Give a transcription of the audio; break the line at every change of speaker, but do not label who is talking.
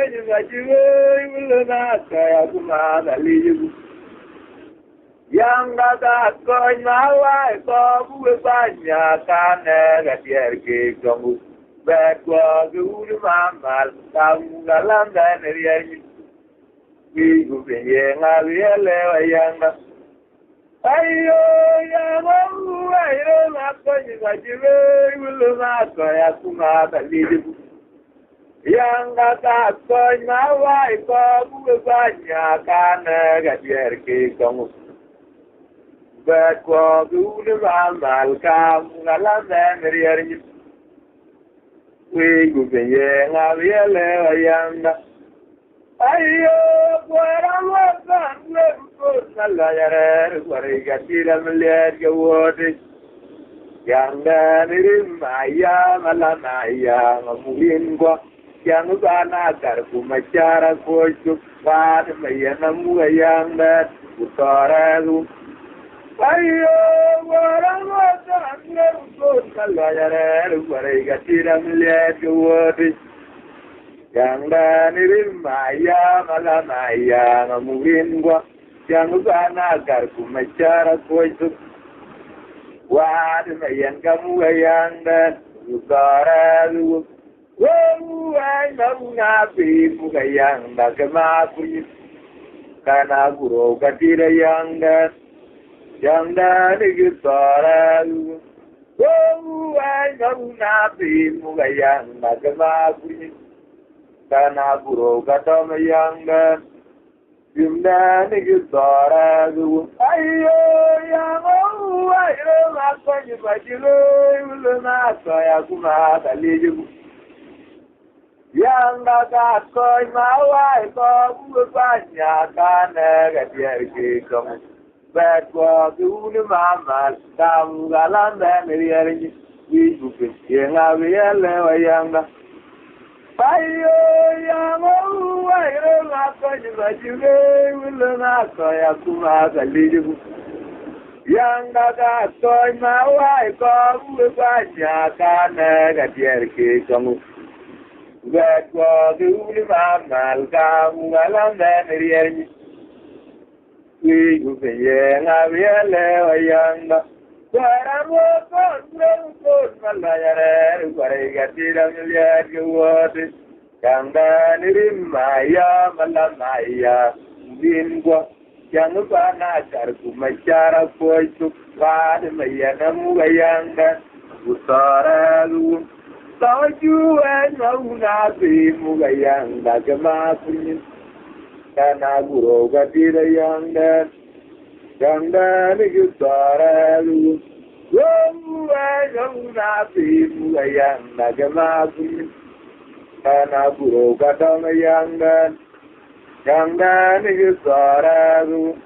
kwenye majiwe ulona kaya kumada liyu Yanga da koy mawa ko buwe banya kane gatier ke kongu Bekwa gulu mamal kamunga landa neriyanyi Wigu penye ngawiele wa yanga Ayo yangu ayo makonyi majiwe ulona kaya kumada liyu Yanga da koy mawa ko buwe banya kane gatier ke kongu Bekwa gulu mamal kamunga neriyanyi Wigu penye ngawiele wa yanga Ayo fuera moza nuevo la yare guariga tira melier que wote Yanga nirimaya malamaya ngulingwa Yang bana karku machara kochu Wad mayana muga yanga utaralu Ayo fuera moza nuevo la yare guariga tira melier que wote Yanga nirimaya malamaya ngamulingwa Yang bana karku machara kochu Wad mayanga muga yanga utaralu Wai na muga yanga kemakuyi Kana guro katira yanga Yanga nigutaralu Wai na muga yanga kemakuyi Kana guro katama yanga Yumda nigutaralu Ayo yanga ayo makonyi majilo Uluna kaya kumada liyu Yanga da koy mawa ko buwe banya kane gatier ke kongu Bekwa gulu mamal kamunga landa neriyanyi Wigu penye ngawiele wa yanga Ayo yanga ayo makonyi majiwe ulona kaya kumada liyu Yanga da koy mawa ko buwe banya kane gatier ke kongu Bekwa gulu mamal kamunga landa neriyanyi Wigu penye ngawiele wa yanga Fuera moza nuevo la yare guariga tira melier que wote Yanga nirimaya malamaya ngulingwa Yang bana karku machara kochu Wad mayana muga yanga utaralu Taju mauna muga yanga kemakuyi Kana guro gatira yanga Yanga nigutaralu mauna muga yanga kemakuyi Kana guro gatama yanga Yanga nigutaralu